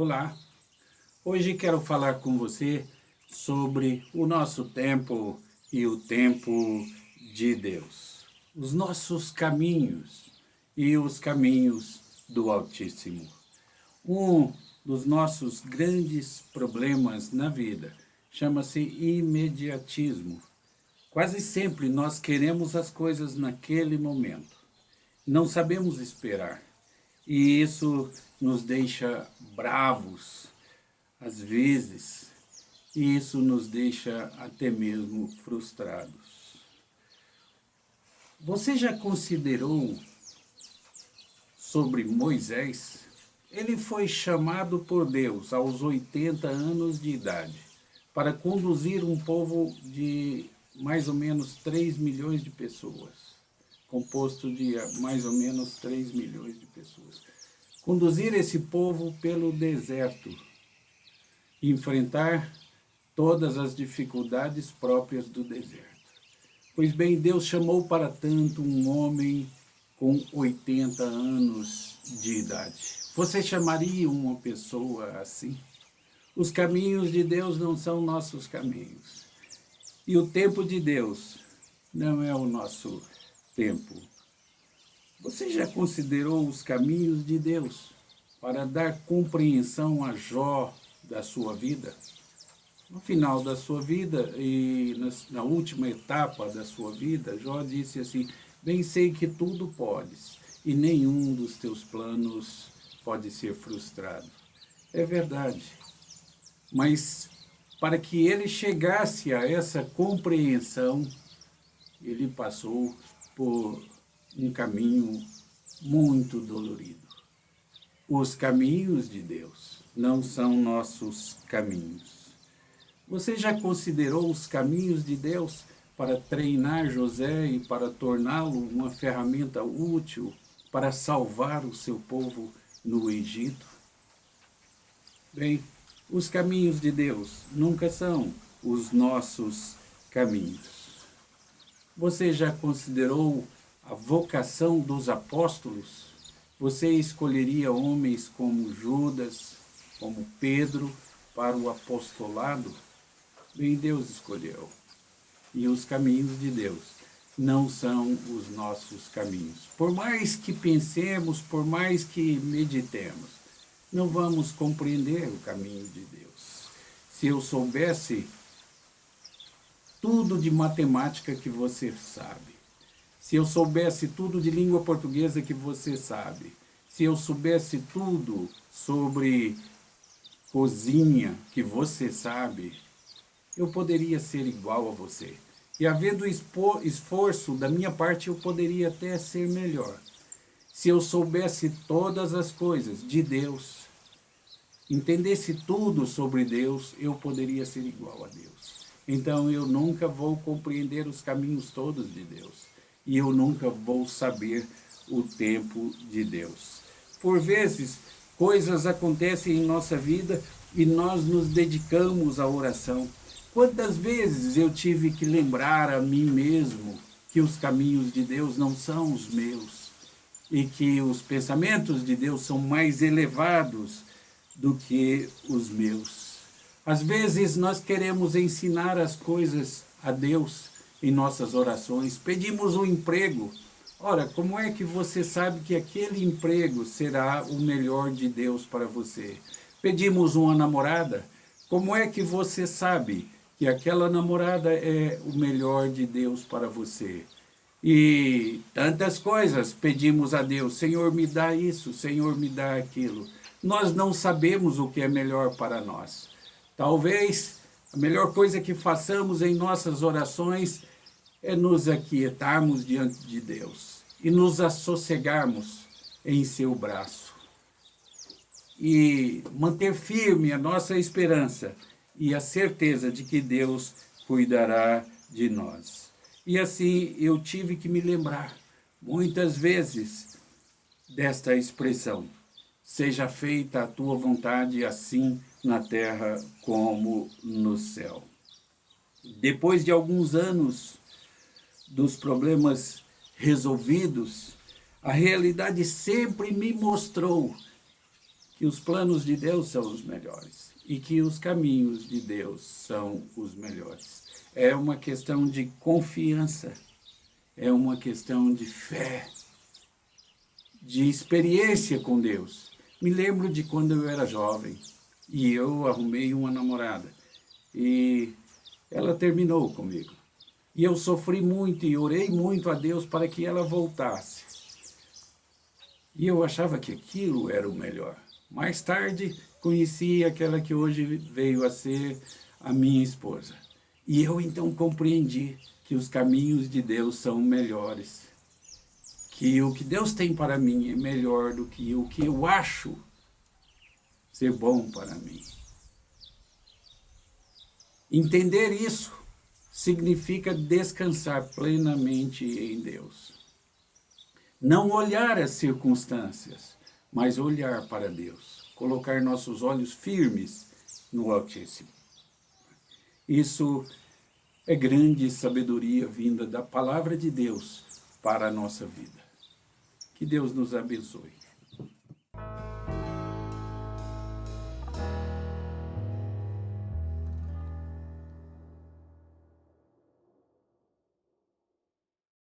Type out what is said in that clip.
Olá, hoje quero falar com você sobre o nosso tempo e o tempo de Deus, os nossos caminhos e os caminhos do Altíssimo. Um dos nossos grandes problemas na vida chama-se imediatismo. Quase sempre nós queremos as coisas naquele momento. Não sabemos esperar. E isso nos deixa bravos, às vezes, e isso nos deixa até mesmo frustrados. Você já considerou sobre Moisés? Ele foi chamado por Deus aos 80 anos de idade para conduzir um povo de mais ou menos 3 milhões de pessoas, composto de mais ou menos 3 milhões de pessoas. Conduzir esse povo pelo deserto, enfrentar todas as dificuldades próprias do deserto. Pois bem, Deus chamou para tanto um homem com 80 anos de idade. Você chamaria uma pessoa assim? Os caminhos de Deus não são nossos caminhos. E o tempo de Deus não é o nosso tempo. Você já considerou os caminhos de Deus para dar compreensão a Jó da sua vida? No final da sua vida e na última etapa da sua vida, Jó disse assim: bem sei que tudo podes e nenhum dos teus planos pode ser frustrado. É verdade, mas para que ele chegasse a essa compreensão, ele passou por um caminho muito dolorido. Os caminhos de Deus não são nossos caminhos. Você já considerou os caminhos de Deus para treinar José e para torná-lo uma ferramenta útil para salvar o seu povo no Egito? Bem, os caminhos de Deus nunca são os nossos caminhos. Você já considerou a vocação dos apóstolos? Você escolheria homens como Judas, como Pedro, para o apostolado? Bem, Deus escolheu. E os caminhos de Deus não são os nossos caminhos. Por mais que pensemos, por mais que meditemos, não vamos compreender o caminho de Deus. Se eu soubesse tudo de matemática que você sabe, se eu soubesse tudo de língua portuguesa que você sabe, se eu soubesse tudo sobre cozinha que você sabe, eu poderia ser igual a você. E havendo esforço da minha parte, eu poderia até ser melhor. Se eu soubesse todas as coisas de Deus, entendesse tudo sobre Deus, eu poderia ser igual a Deus. Então eu nunca vou compreender os caminhos todos de Deus. E eu nunca vou saber o tempo de Deus. Por vezes, coisas acontecem em nossa vida e nós nos dedicamos à oração. Quantas vezes eu tive que lembrar a mim mesmo que os caminhos de Deus não são os meus e que os pensamentos de Deus são mais elevados do que os meus. Às vezes nós queremos ensinar as coisas a Deus em nossas orações, pedimos um emprego. Ora, como é que você sabe que aquele emprego será o melhor de Deus para você? Pedimos uma namorada. Como é que você sabe que aquela namorada é o melhor de Deus para você? E tantas coisas pedimos a Deus: Senhor, me dá isso, Senhor, me dá aquilo. Nós não sabemos o que é melhor para nós. Talvez a melhor coisa que façamos em nossas orações é nos aquietarmos diante de Deus e nos assossegarmos em seu braço e manter firme a nossa esperança e a certeza de que Deus cuidará de nós. E assim eu tive que me lembrar muitas vezes desta expressão: seja feita a tua vontade, assim na terra como no céu. Depois de alguns anos dos problemas resolvidos, a realidade sempre me mostrou que os planos de Deus são os melhores e que os caminhos de Deus são os melhores. É uma questão de confiança, é uma questão de fé, de experiência com Deus. Me lembro de quando eu era jovem e eu arrumei uma namorada e ela terminou comigo. E eu sofri muito e orei muito a Deus para que ela voltasse. E eu achava que aquilo era o melhor. Mais tarde, conheci aquela que hoje veio a ser a minha esposa. E eu então compreendi que os caminhos de Deus são melhores. Que o que Deus tem para mim é melhor do que o que eu acho ser bom para mim. Entender isso significa descansar plenamente em Deus. Não olhar as circunstâncias, mas olhar para Deus. Colocar nossos olhos firmes no Altíssimo. Isso é grande sabedoria vinda da palavra de Deus para a nossa vida. Que Deus nos abençoe.